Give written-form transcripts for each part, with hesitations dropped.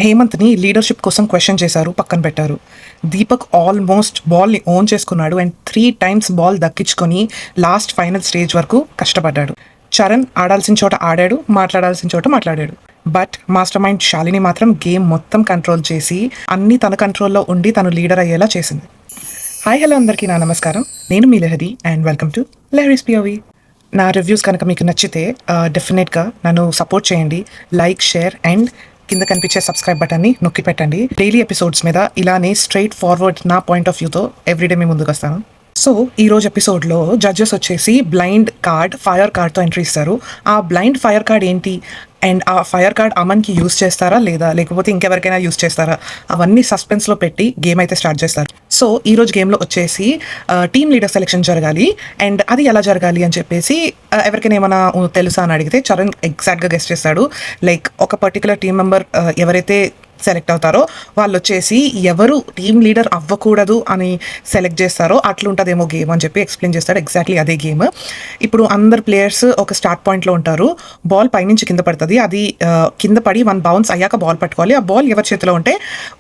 హేమంత్ని leadership కోసం question చేశారు, పక్కన పెట్టారు. దీపక్ ఆల్మోస్ట్ బాల్ని ఓన్ చేసుకున్నాడు అండ్ 3 times బాల్ దక్కించుకొని లాస్ట్ ఫైనల్ స్టేజ్ వరకు కష్టపడ్డాడు. చరణ్ ఆడాల్సిన చోట ఆడాడు, మాట్లాడాల్సిన చోట మాట్లాడాడు. బట్ మాస్టర్ మైండ్ శాలిని మాత్రం గేమ్ మొత్తం కంట్రోల్ చేసి అన్నీ తన కంట్రోల్లో ఉండి తను లీడర్ అయ్యేలా చేసింది. హాయ్ హలో అందరికీ నా నమస్కారం. నేను మీ Lahari and welcome to Lahari's POV. నా రివ్యూస్ కనుక మీకు నచ్చితే డెఫినెట్గా నన్ను సపోర్ట్ చేయండి. లైక్, షేర్ అండ్ కింద కనిపించే సబ్స్క్రైబ్ బటన్ని నొక్కి పెట్టండి. డైలీ ఎపిసోడ్స్ మీద ఇలానే స్ట్రైట్ ఫార్వర్డ్ నా పాయింట్ ఆఫ్ వ్యూతో ఎవ్రీడే మీ ముందుకు వస్తాను. సో ఈరోజు ఎపిసోడ్లో జడ్జెస్ వచ్చేసి బ్లైండ్ కార్డ్, ఫైర్ కార్డ్తో ఎంట్రీ ఇస్తారు. ఆ బ్లైండ్ ఫైర్ కార్డ్ ఏంటి అండ్ ఆ ఫైర్ కార్డ్ అమన్కి యూజ్ చేస్తారా లేదా, లేకపోతే ఇంకెవరికైనా యూజ్ చేస్తారా, అవన్నీ సస్పెన్స్లో పెట్టి గేమ్ అయితే స్టార్ట్ చేస్తారు. సో ఈరోజు గేమ్లో వచ్చేసి టీమ్ లీడర్ సెలెక్షన్ జరగాలి అండ్ అది ఎలా జరగాలి అని చెప్పేసి ఎవరికైనా ఏమైనా తెలుసా అని అడిగితే చరణ్ ఎగ్జాక్ట్గా గెస్ట్ చేస్తాడు. లైక్ ఒక పర్టికులర్ టీమ్ మెంబర్ ఎవరైతే సెలెక్ట్ అవుతారో వాళ్ళు వచ్చేసి ఎవరు టీమ్ లీడర్ అవ్వకూడదు అని సెలెక్ట్ చేస్తారో అట్లుంటుందేమో గేమ్ అని చెప్పి ఎక్స్ప్లెయిన్ చేస్తాడు. ఎగ్జాక్ట్లీ అదే గేమ్. ఇప్పుడు అందరు ప్లేయర్స్ ఒక స్టార్ట్ పాయింట్లో ఉంటారు. బాల్ పైనుంచి కింద పడుతుంది. అది కింద పడి 1 bounce అయ్యాక బాల్ పట్టుకోవాలి. ఆ బాల్ ఎవరి చేతిలో ఉంటే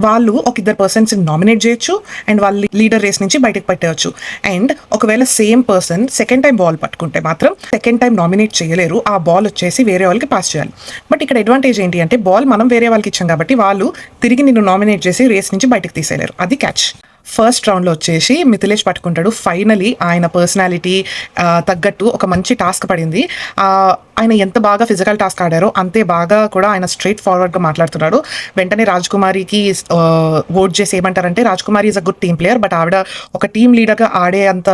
వాళ్ళు ఒక 2 persons నామినేట్ చేయొచ్చు అండ్ వాళ్ళు లీడర్ రేస్ నుంచి బయటకు పెట్టవచ్చు. అండ్ ఒకవేళ same person second time ball పట్టుకుంటే మాత్రం సెకండ్ టైం నామినేట్ చేయలేరు. ఆ బాల్ వచ్చేసి వేరే వాళ్ళకి పాస్ చేయాలి. బట్ ఇక్కడ అడ్వాంటేజ్ ఏంటి అంటే బాల్ మనం వేరే వాళ్ళకి ఇచ్చాం కాబట్టి వాళ్ళు తిరిగి నిన్ను నామినేట్ చేసి రేస్ నుంచి బయటకు తీసేయలేరు. అది క్యాచ్. ఫస్ట్ రౌండ్లో వచ్చేసి మిథిలేష్ పట్టుకుంటాడు. ఫైనలీ ఆయన పర్సనాలిటీ తగ్గట్టు ఒక మంచి టాస్క్ పడింది. ఆయన ఎంత బాగా ఫిజికల్ టాస్క్ ఆడారో అంతే బాగా కూడా ఆయన స్ట్రైట్ ఫార్వర్డ్గా మాట్లాడుతున్నాడు. వెంటనే రాజ్కుమారికి ఓట్ చేసి ఏమంటారంటే, Rajkumari is a good team player but ఆవిడ ఒక టీమ్ లీడర్గా ఆడే అంత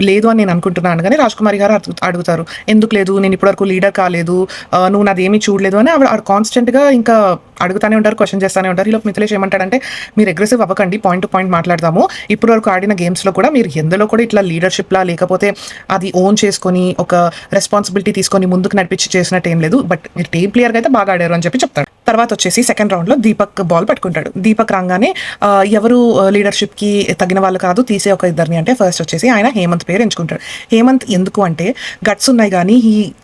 లేదు అని నేను అనుకుంటున్నాను. కానీ రాజ్కుమారి గారు అడుగుతారు, ఎందుకు లేదు, నేను ఇప్పటివరకు లీడర్ కాలేదు, నువ్వు నాదేమీ చూడలేదు అని ఆవిడ కాన్స్టెంట్గా ఇంకా అడుగుతానే ఉంటారు, క్వశ్చన్ చేస్తూనే ఉంటారు. ఈలోపు మిథిలేష్ ఏమంటాడంటే, మీరు అగ్రెసివ్ అవ్వకండి, పాయింట్ టు పాయింట్ మాట్లాడదాము. ఇప్పటి వరకు ఆడిన గేమ్స్లో కూడా మీరు ఎందులో కూడా ఇట్లా లీడర్షిప్లా లేకపోతే అది ఓన్ చేసుకొని ఒక రెస్పాన్సిబిలిటీ తీసుకొని ముందుకు నడిపించి చేసినట్టు ఏం లేదు, బట్ మీరు టీమ్ ప్లేయర్గా అయితే బాగా ఆడారు అని చెప్పి చెప్తాడు. తర్వాత వచ్చేసి సెకండ్ రౌండ్లో దీపక్ బాల్ పట్టుకుంటాడు. దీపక్ రాగానే ఎవరు లీడర్షిప్కి తగిన వాళ్ళు కాదు, తీసే ఒక ఇద్దరిని అంటే ఫస్ట్ వచ్చేసి ఆయన హేమంత్ పేరు ఎంచుకుంటాడు. హేమంత్ ఎందుకు అంటే గట్స్ ఉన్నాయి కానీ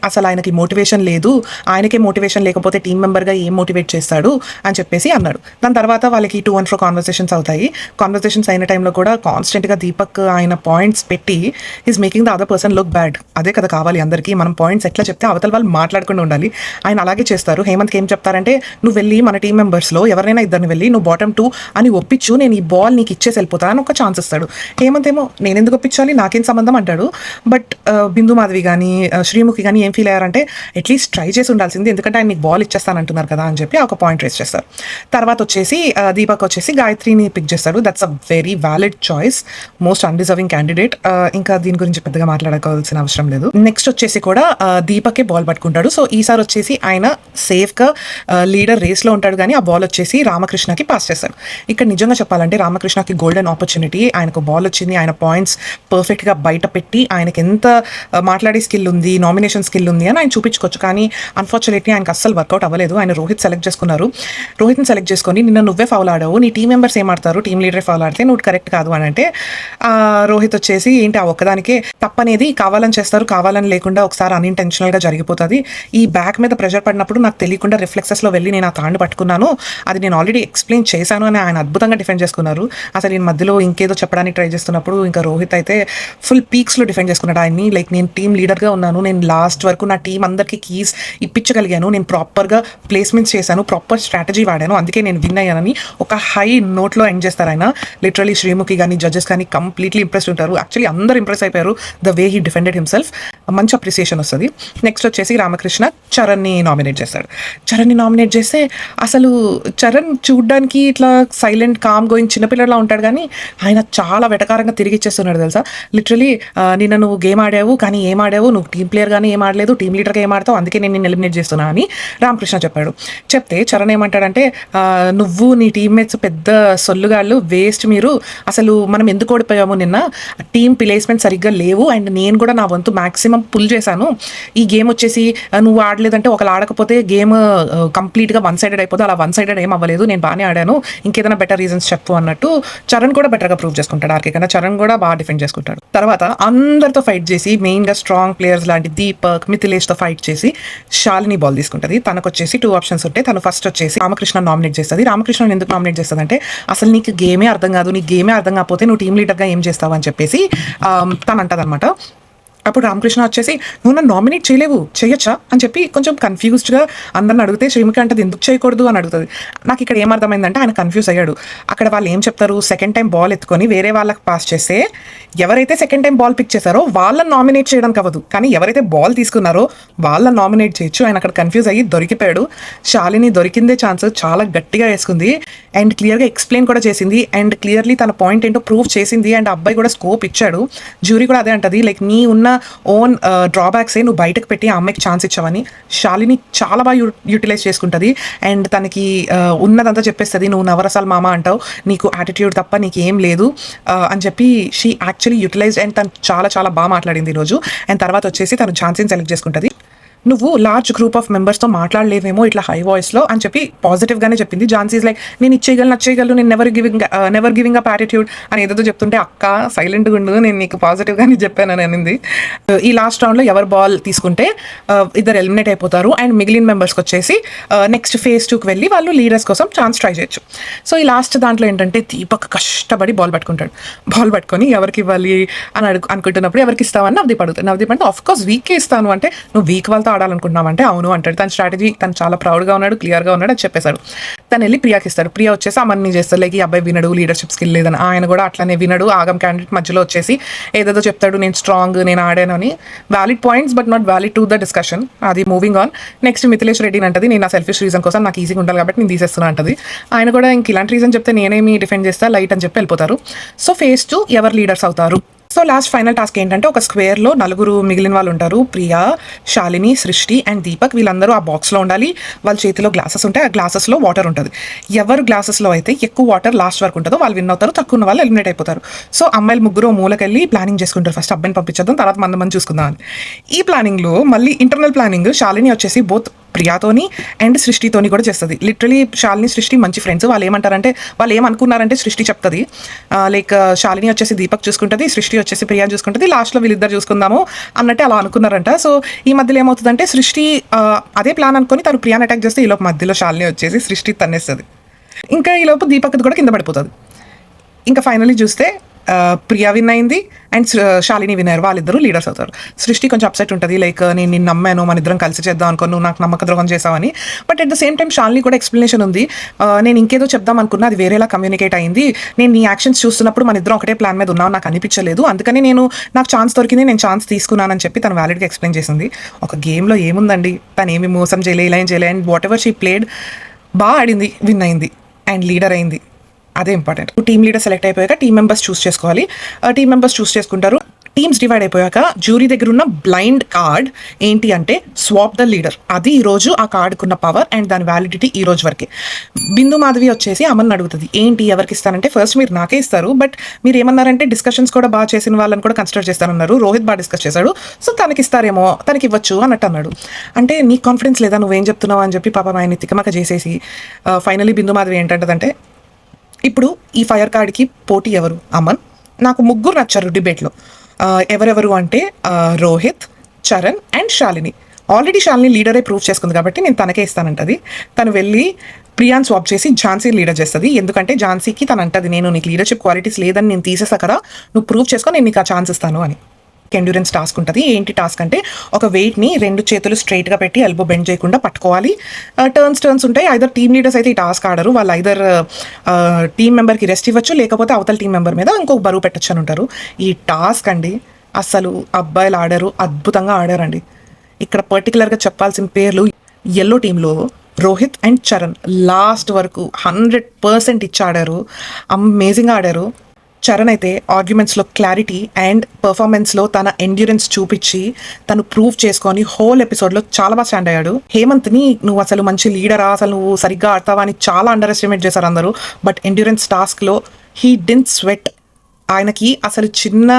అసలు ఆయనకి మోటివేషన్ లేదు, ఆయనకే మోటివేషన్ లేకపోతే టీం మెంబర్గా ఏం మోటివేట్ చేస్తాడు అని చెప్పేసి అన్నాడు. దాని తర్వాత వాళ్ళకి 2 and 4 కాన్వర్సేషన్స్ అవుతాయి. కాన్వర్సేషన్స్ అయిన టైంలో కూడా కాన్స్టెంట్గా దీపక్ ఆయన పాయింట్స్ పెట్టి is making the other person look bad. అదే కదా కావాలి అందరికీ, మనం పాయింట్స్ ఎట్లా చెప్తే అవతల వాళ్ళు మాట్లాడకుండా ఉండాలి. ఆయన అలాగే చేస్తారు. హేమంత్కి ఏం చెప్తారంటే, నువ్వు వెళ్ళి మన టీం మెంబర్స్లో ఎవరైనా ఇద్దరిని వెళ్ళి నువ్వు బాటమ్ 2 అని ఒప్పించు, నేను ఈ బాల్ నీకు ఇచ్చేసి వెళ్ళిపోతా అని ఒక ఛాన్స్ ఇస్తాడు. హేమంత్ ఏమో నేను ఎందుకు ఒప్పించాలి, నాకేం సంబంధం అంటాడు. బట్ బిందు మాధవి కానీ శ్రీముఖి కానీ ఏం ఫీల్ అయ్యారంటే, అట్లీస్ట్ ట్రై చేసి ఉండాల్సింది, ఎందుకంటే ఆయన నీకు బాల్ ఇచ్చేస్తానంటున్నారు కదా అని చెప్పి ఒక పాయింట్ రేస్ చేస్తారు. తర్వాత వచ్చేసి దీపక్ వచ్చేసి గాయత్రిని పిక్ చేస్తాడు. That's a very valid choice, most undeserving candidate. ఇంకా దీని గురించి పెద్దగా మాట్లాడుకోవాల్సిన అవసరం లేదు. నెక్స్ట్ వచ్చేసి కూడా దీపకే బాల్ పట్టుకుంటాడు. సో ఈసారి వచ్చేసి ఆయన సేఫ్గా లీడర్ రేస్లో ఉంటాడు కానీ ఆ బాల్ వచ్చేసి రామకృష్ణకి పాస్ చేస్తాడు. ఇక్కడ నిజంగా చెప్పాలంటే రామకృష్ణకి గోల్డెన్ ఆపర్చునిటీ. ఆయనకు బాల్ వచ్చింది, ఆయన పాయింట్స్ పర్ఫెక్ట్గా బయట పెట్టి ఆయనకి ఎంత మాట్లాడే స్కిల్ ఉంది, నామినేషన్ స్కిల్ ఉంది అని ఆయన చూపించుకోవచ్చు. కానీ అన్ఫార్చునేట్లీ ఆయనకు అస్సలు వర్కౌట్ అవ్వలేదు. ఆయన రోహిత్ సెలెక్ట్ చేసుకున్నారు. రోహిత్ని సెలెక్ట్ చేసుకొని నిన్న నువ్వే ఫౌల్ ఆడావు, నీ టీం మెంబర్స్ ఏం ఆడతారు, టీం లీడర్ ఫౌల్ ఆడితే నువ్వు కరెక్ట్ కాదు అని అంటే రోహిత్ వచ్చేసి ఏంటి ఆ ఒక్కదానికే తప్పనేది కావాలని చేస్తారు, కావాలని లేకుండా ఒకసారి అన్ఇంటెన్షనల్గా జరిగిపోతుంది. ఈ బ్యాక్ మీద ప్రెషర్ పడినప్పుడు నాకు తెలియకుండా రిఫ్లెక్సెస్లో వెళ్ళి నేను ఆ తాండు పట్టుకున్నాను, అది నేను ఆల్రెడీ ఎక్స్ప్లెయిన్ చేశాను అని ఆయన అద్భుతంగా డిఫెండ్ చేసుకున్నారు. అసలు నేను మధ్యలో ఇంకేదో చెప్పడానికి ట్రై చేస్తున్నప్పుడు ఇంకా రోహిత్ అయితే ఫుల్ పీక్స్లో డిఫెండ్ చేసుకున్నాడు ఆయన్ని. లైక్ నేను టీం లీడర్గా ఉన్నాను, నేను లాస్ట్ వరకు నా టీం అందరికీ కీస్ ఇప్పించగలిగాను, నేను ప్రాపర్గా ప్లేస్మెంట్స్ చేశాను, ప్రాపర్ స్ట్రాటజీ వాడాను, అందుకే నేను విన్ అయ్యానని ఒక హై నోట్లో ఎండ్ చేస్తారు ఆయన. లిటరలీ శ్రీముఖి కానీ జడ్జెస్ కానీ కంప్లీట్లీ ఇంప్రెస్డ్ ఉంటారు. యాక్చువల్లీ అందరూ ఇంప్రెస్ అయిపోయారు the way he defended himself. మంచి అప్రిసియేషన్ వస్తుంది. నెక్స్ట్ వచ్చేసి రామకృష్ణ చరణ్ని నామినేట్ చేస్తాడు. చరణ్ని నామినేట్ చేస్తే అసలు చరణ్ చూడ్డానికి ఇట్లా సైలెంట్ కామ్ గోయింగ్ చిన్నపిల్లలా ఉంటాడు కానీ ఆయన చాలా వెటకారంగా తిరిగి ఇచ్చేస్తున్నాడు తెలుసా. లిటరలీ నిన్న నువ్వు గేమ్ ఆడావు కానీ ఏం ఆడావు, నువ్వు టీం ప్లేయర్ కానీ ఏం ఆడలేదు, టీం లీడర్గా ఏం ఆడతావు, అందుకే నేను నిన్ను ఎలిమినేట్ చేస్తున్నా అని రామకృష్ణ చెప్పాడు. చెప్తే చరణ్ ఏమంటాడంటే, నువ్వు నీ టీమ్మేట్స్ పెద్ద సొల్లుగాళ్ళు, వేస్ట్ మీరు, అసలు మనం ఎందుకు ఓడిపోయాము నిన్న, టీం ప్లేస్మెంట్ సరిగ్గా లేవు అండ్ నేను కూడా నా వంతు మ్యాక్సిమం పుల్ చేశాను. ఈ గేమ్ వచ్చేసి నువ్వు ఆడలేదంటే ఒకళ్ళు ఆడకపోతే గేమ్ కంప్లీట్ కంప్లీట్గా వన్ సైడెడ్ అయిపోతుంది. అలా వన్ సైడెడ్ ఏం అవ్వలేదు, నేను బాగానే ఆడాను, ఇంకేదైనా బెటర్ రీజన్స్ చెప్పు అన్నట్టు చరణ్ కూడా బెటర్గా ప్రూవ్ చేసుకుంటాడు. ఆర్కే కన్నా చరణ్ కూడా బాగా డిఫెండ్ చేసుకుంటాడు. తర్వాత అందరితో ఫైట్ చేసి మెయిన్గా స్ట్రాంగ్ ప్లేయర్స్ లాంటి దీపక్, మిథిలేష్తో ఫైట్ చేసి శాలిని బాల్ తీసుకుంటుంది. తనకు వచ్చేసి 2 ఆప్షన్స్ ఉంటాయి. తను ఫస్ట్ వచ్చేసి రామకృష్ణ నామినేట్ చేస్తుంది. రామకృష్ణ ఎందుకు నామినేట్ చేస్తుంది అంటే అసలు నీకు గేమే అర్థం కాదు, నీకు గేమే అర్థం కాకపోతే నువ్వు టీమ్ లీడర్గా ఏం చేస్తావు అని చెప్పేసి తను అంటది అనమాట. అప్పుడు రామకృష్ణ వచ్చేసి నువ్వు నన్ను నామినేట్ చేయొచ్చా అని చెప్పి కొంచెం కన్ఫ్యూజ్డ్గా అందరిని అడిగితే శ్రీముఖి అంటది ఎందుకు చేయకూడదు అని అడుగుతుంది. నాకు ఇక్కడ ఏమర్థమైందంటే ఆయన కన్ఫ్యూజ్ అయ్యాడు. అక్కడ వాళ్ళు ఏం చెప్తారు, సెకండ్ టైం బాల్ ఎత్తుకొని వేరే వాళ్ళకి పాస్ చేస్తే ఎవరైతే సెకండ్ టైం బాల్ పిక్ చేశారో వాళ్ళని నామినేట్ చేయడానికి అవ్వదు, కానీ ఎవరైతే బాల్ తీసుకున్నారో వాళ్ళని నామినేట్ చేయొచ్చు. ఆయన అక్కడ కన్ఫ్యూజ్ అయ్యి దొరికిపోయాడు. శాలిని దొరికిందే ఛాన్స్ చాలా గట్టిగా వేసుకుంది అండ్ క్లియర్గా ఎక్స్ప్లెయిన్ కూడా చేసింది అండ్ క్లియర్లీ తన పాయింట్ ఏంటో ప్రూవ్ చేసింది అండ్ అబ్బాయి కూడా స్కోప్ ఇచ్చాడు. జ్యూరీ కూడా అదే అంటది, లైక్ నీ ఉన్న ఓన్ డ్రాబ్యాక్సే నువ్వు బయటకు పెట్టి ఆ అమ్మాయికి ఛాన్స్ ఇచ్చావని. శాలిని చాలా బాగా యూటిలైజ్ చేసుకుంటుంది అండ్ తనకి ఉన్నదంతా చెప్పేస్తుంది. నువ్వు నవరసాల మామ అంటావు, నీకు యాటిట్యూడ్ తప్ప నీకు ఏం లేదు అని చెప్పి షీ యాక్చువల్లీ యూటిలైజ్ అండ్ తను చాలా చాలా బాగా మాట్లాడింది ఈరోజు. అండ్ తర్వాత వచ్చేసి తను ఝాన్సీని సెలెక్ట్ చేసుకుంటుంది. నువ్వు లార్జ్ గ్రూప్ ఆఫ్ మెంబర్స్తో మాట్లాడలేవేమో ఇట్లా హై వాయిస్లో అని చెప్పి పాజిటివ్గానే చెప్పింది. ఝాన్సీ లైక్ నేను నచ్చేయగలను, నేను నెవర్ గివింగ్ అప్ యాటిట్యూడ్ అని ఏదో చెప్తుంటే అక్క సైలెంట్గా ఉండు, నేను నీకు పాజిటివ్గానే చెప్పానని అనింది. ఈ లాస్ట్ రౌండ్లో ఎవరు బాల్ తీసుకుంటే ఇద్దరు ఎలిమినేట్ అయిపోతారు అండ్ మిగిలిన మెంబర్స్కి వచ్చేసి నెక్స్ట్ ఫేజ్ 2కి వెళ్ళి వాళ్ళు లీడర్స్ కోసం ఛాన్స్ ట్రై చేయొచ్చు. సో ఈ లాస్ట్ దాంట్లో ఏంటంటే దీపక్ కష్టపడి బాల్ పట్టుకొని ఎవరికి ఇవ్వాలి అని అనుకుంటున్నప్పుడు ఎవరికి ఇస్తామని నవదీప్ అడుగుతాడు. నవదీప్ అంటే ఆఫ్కోర్స్ వీక్కే ఇస్తాను అంటే, నువ్వు వీక్ వాళ్ళతో ఆడాలనుకుంటున్నామంటే అవును అంటాడు. తన స్ట్రాటజీ తను చాలా ప్రౌడ్గా ఉన్నాడు, క్లియర్గా ఉన్నాడు అని చెప్పేశాడు. తను వెళ్ళి ప్రియాకి ఇస్తాడు. ప్రియా వచ్చేసి అమన్ని చేస్తాడు, లైక్ ఈ అబ్బాయి వినడు, లీడర్షిప్ స్కిల్ లేదని. ఆయన కూడా అట్లనే వినడు, ఆగం క్యాండిడేట్ మధ్యలో వచ్చేసి ఏదేదో చెప్తాడు, నేను స్ట్రాంగ్, నేను ఆడాను అని. Valid points but not valid to the discussion. అది మూవింగ్ ఆన్. నెక్స్ట్ మిథిలేష్ రెడ్డిని అంటది, నేను నా సెల్ఫిష్ రీజన్ కోసం నాకు ఈజీగా ఉండాలి కాబట్టి నేను తీసేస్తున్నా అంటది. ఆయన కూడా ఇంక ఇలాంటి రీజన్ చెప్తే నేనేమి డిఫెండ్ చేస్తా, లైట్ అని చెప్పి వెళ్ళిపోతారు. సో ఫేజ్ 2 ఎవరు లీడర్స్ అవుతారు. సో లాస్ట్ ఫైనల్ టాస్క్ ఏంటంటే ఒక స్క్వేర్లో 4 మిగిలిన వాళ్ళు ఉంటారు. ప్రియా, శాలిని, సృష్టి అండ్ దీపక్. వీళ్ళందరూ ఆ బాక్స్లో ఉండాలి. వాళ్ళ చేతిలో గ్లాసెస్ ఉంటాయి, ఆ గ్లాసెస్లో వాటర్ ఉంటుంది. ఎవరు గ్లాసెస్లో అయితే ఎక్కువ వాటర్ లాస్ట్ వరకు ఉంటుందో వాళ్ళు విన్ అవుతారు, తక్కువ ఉన్న వాళ్ళు ఎలిమినేట్ అయిపోతారు. సో అమ్మాయిలు ముగ్గురు మూలకెళ్ళి ప్లానింగ్ చేసుకుంటారు, ఫస్ట్ అబ్బాయిని పంపించేద్దాం, తర్వాత మంది చూసుకుందాం అని. ఈ ప్లానింగ్లో మళ్ళీ ఇంటర్నల్ ప్లానింగ్ శాలిని వచ్చేసి బోత్ ప్రియాతోని అండ్ సృష్టితోని కూడా చేస్తుంది. లిటరలీ శాలిని, సృష్టి మంచి ఫ్రెండ్స్. వాళ్ళు ఏమనుకున్నారంటే సృష్టి చెప్తుంది, లైక్ శాలిని వచ్చేసి దీపక్ చూసుకుంటుంది, సృష్టి వచ్చేసి ప్రియా చూసుకుంటుంది, లాస్ట్లో వీళ్ళిద్దరు చూసుకుందాము అన్నట్టు అలా అనుకున్నారంట. సో ఈ మధ్యలో ఏమవుతుందంటే సృష్టి అదే ప్లాన్ అనుకుని తను ప్రియాని అటాక్ చేస్తే ఈలోపు మధ్యలో శాలిని వచ్చేసి సృష్టి తన్నేస్తుంది. ఇంకా ఈలోపు దీపక్ కూడా కింద పడిపోతుంది. ఇంకా ఫైనలీ చూస్తే ప్రియా విన్ అయింది అండ్ శాలిని విన్నర్. వాళ్ళిద్దరూ లీడర్స్ అవుతారు. సృష్టి కొంచెం అప్సెట్ ఉంటుంది, లైక్ నేను నిన్ను నమ్మాను, మన ఇద్దరం కలిసి చేద్దాం అనుకో, నువ్వు నాకు నమ్మక ద్రోహం చేసావని. But at the same time Shalini కూడా ఎక్స్ప్లెనేషన్ ఉంది, నేను ఇంకేదో చెప్దాం అనుకున్నా, అది వేరేలా కమ్యూనికేట్ అయింది, నేను నీ యాక్షన్స్ చూస్తున్నప్పుడు మన ఇద్దరం ఒకటే ప్లాన్ మీద ఉన్నావు, నాకు అనిపించలేదు, అందుకని నాకు ఛాన్స్ దొరికింది, నేను ఛాన్స్ తీసుకున్నానని చెప్పి తను వ్యాలిడ్గా ఎక్స్ప్లెయిన్ చేసింది. ఒక గేమ్లో ఏముందండి, తను ఏమి మోసం చేయలే, ఇలా ఏం చేయలే and what ever she played బాగా ఆడింది, విన్ అయింది అండ్ లీడర్ అయింది. అదే ఇంపార్టెంట్. టీమ్ లీడర్ సెలెక్ట్ అయిపోయాక టీమ్ మెంబర్స్ చూస్ చేసుకోవాలి. టీమ్ మెంబర్స్ చూస్ చేసుకుంటారు. టీమ్స్ డివైడ్ అయిపోయాక జ్యూరీ దగ్గర ఉన్న బ్లైండ్ కార్డ్ ఏంటి అంటే స్వాప్ ద లీడర్. అది ఈరోజు ఆ కార్డుకున్న పవర్ అండ్ దాని వ్యాలిడిటీ ఈ రోజు వరకే. బిందు మాధవి వచ్చేసి అమన్ అడుగుతుంది, ఏంటి ఎవరికి ఇస్తానంటే, ఫస్ట్ మీరు నాకే ఇస్తారు, బట్ మీరు ఏమన్నారంటే డిస్కషన్స్ కూడా బాగా చేసిన వాళ్ళని కూడా కన్సిడర్ చేస్తానన్నారు, రోహిత్ బాగా డిస్కస్ చేశాడు, సో తనకి ఇస్తారేమో, తనకి ఇవ్వచ్చు అన్నట్టు అన్నాడు. అంటే నీకు కాన్ఫిడెన్స్ లేదా, నువ్వేం చెప్తున్నావు అని చెప్పి పాపం ఆయన తికమక చేసేసి ఫైనలీ బిందు మాధవి ఏంటంటే, ఇప్పుడు ఈ ఫైర్ కార్డ్కి పోటీ ఎవరు, అమన్. నాకు ముగ్గురు నచ్చారు డిబేట్లో. ఎవరెవరు అంటే రోహిత్, చరణ్ అండ్ శాలిని. ఆల్రెడీ శాలిని లీడరే ప్రూవ్ చేసుకుంది కాబట్టి నేను తనకే ఇస్తానంటది. తను వెళ్ళి ప్రియాన్ స్వాప్ చేసి ఝాన్సీ లీడర్ చేస్తుంది. ఎందుకంటే ఝాన్సీకి తను అంటది, నేను నీకు లీడర్షిప్ క్వాలిటీస్ లేదని నేను తీసేసా కదా, నువ్వు ప్రూవ్ చేసుకో, నేను నీకు ఆ ఛాన్స్ ఇస్తాను అని. ఎండ్యూరెన్స్ టాస్క్ ఉంటుంది. ఏంటి టాస్క్ అంటే ఒక వెయిట్ని 2 చేతులు స్ట్రైట్గా పెట్టి ఎల్బో బెండ్ చేయకుండా పట్టుకోవాలి. టర్న్స్ ఉంటాయి. ఐదర్ టీమ్ లీడర్స్ అయితే ఈ టాస్క్ ఆడరు, వాళ్ళు ఐదర్ టీమ్ మెంబర్కి రెస్ట్ ఇవ్వచ్చు, లేకపోతే అవతల టీం మెంబర్ మీద ఇంకొక బరువు పెట్టచ్చు అని ఉంటారు. ఈ టాస్క్ అండి అసలు అబ్బాయిలు ఆడారు, అద్భుతంగా ఆడారండి. ఇక్కడ పర్టికులర్గా చెప్పాల్సిన పేర్లు, ఎల్లో టీంలో రోహిత్ అండ్ చరణ్ లాస్ట్ వరకు 100% ఇచ్చి ఆడారు, అమేజింగ్గా ఆడారు. చరణ్ అయితే ఆర్గ్యుమెంట్స్లో క్లారిటీ అండ్ పర్ఫార్మెన్స్లో తన ఎండ్యూరెన్స్ చూపించి తను ప్రూవ్ చేసుకొని హోల్ ఎపిసోడ్లో చాలా బాగా స్టాండ్ అయ్యాడు. హేమంత్ని నువ్వు అసలు మంచి లీడరా, అసలు నువ్వు సరిగ్గా ఆడతావా అని చాలా అండర్ ఎస్టిమేట్ చేశారు అందరూ. బట్ ఎండ్యూరెన్స్ టాస్క్లో హీ డిడ్ంట్ స్వెట్. ఆయనకి అసలు చిన్న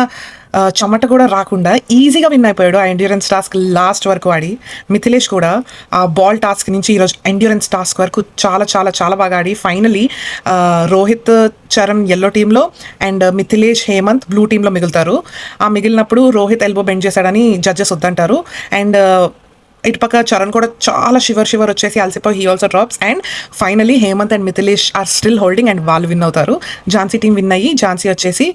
చెమట కూడా రాకుండా ఈజీగా విన్ అయిపోయాడు ఆ ఎండ్యూరెన్స్ టాస్క్ లాస్ట్ వరకు ఆడి. మిథిలేష్ కూడా ఆ బాల్ టాస్క్ నుంచి ఈరోజు ఎండ్యూరెన్స్ టాస్క్ వరకు చాలా చాలా చాలా బాగా ఆడి ఫైనలీ రోహిత్ చరణ్ ఎల్లో టీంలో అండ్ మిథిలేష్ హేమంత్ బ్లూ టీంలో మిగులుతారు. ఆ మిగిలినప్పుడు రోహిత్ ఎల్బో బెండ్ చేశాడని జడ్జెస్ వద్దంటారు. అండ్ ఇటుపక్క చరణ్ కూడా చాలా షివర్ వచ్చేసి అలసిపోయి he also drops. And finally Hemant and Mithilesh are still holding and వాళ్ళు విన్ అవుతారు. ఝాన్సీ టీం విన్ అయ్యి ఝాన్సీ వచ్చేసి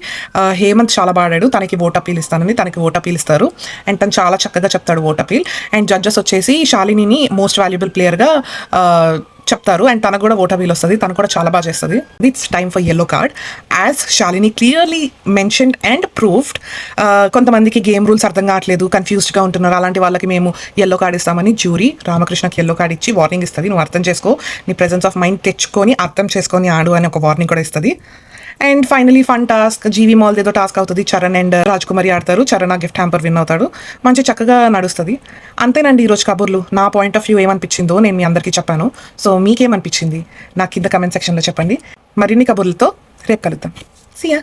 హేమంత్ చాలా బాడాడు, తనకి ఓట్ అపీల్ ఇస్తానని తనకి ఓట్ అపీల్ ఇస్తారు. అండ్ తను చాలా చక్కగా చెప్తాడు ఓట్ అపీల్. అండ్ జడ్జెస్ వచ్చేసి శాలినిని మోస్ట్ వాల్యుబుల్ ప్లేయర్గా చెప్తారు. అండ్ తనకు కూడా ఓట్ అపీల్ వస్తుంది, తను కూడా చాలా బాగా చేస్తుంది. It's time for yellow card as Shalini clearly mentioned and proved. కొంతమందికి గేమ్ రూల్స్ అర్థం కావట్లేదు, కన్ఫ్యూజ్డ్గా ఉంటున్నారు, అలాంటి వాళ్ళకి మేము yellow కార్డ్ ఇస్తామని జ్యూరీ రామకృష్ణకి yellow కార్డ్ ఇచ్చి వార్నింగ్ ఇస్తుంది. నువ్వు అర్థం చేసుకో, నీ ప్రెజెన్స్ ఆఫ్ మైండ్ తెచ్చుకొని అర్థం చేసుకొని ఆడు అని ఒక వార్నింగ్ కూడా ఇస్తుంది. అండ్ ఫైనలీ ఫన్ టాస్క్ జీవి మాల్ ఏదో టాస్క్ అవుతుంది. చరణ్ అండ్ రాజ్కుమారి ఆడతారు. చరణ్ ఆ గిఫ్ట్ హ్యాంపర్ విన్ అవుతాడు. మంచి చక్కగా నడుస్తుంది. అంతేనండి ఈరోజు కబుర్లు. నా పాయింట్ ఆఫ్ వ్యూ ఏమనిపించిందో నేను మీ అందరికీ చెప్పాను. సో మీకేమనిపించింది నాకు కింద కమెంట్ సెక్షన్లో చెప్పండి. మరిన్ని కబుర్లతో రేపు కలుద్దాం. See ya.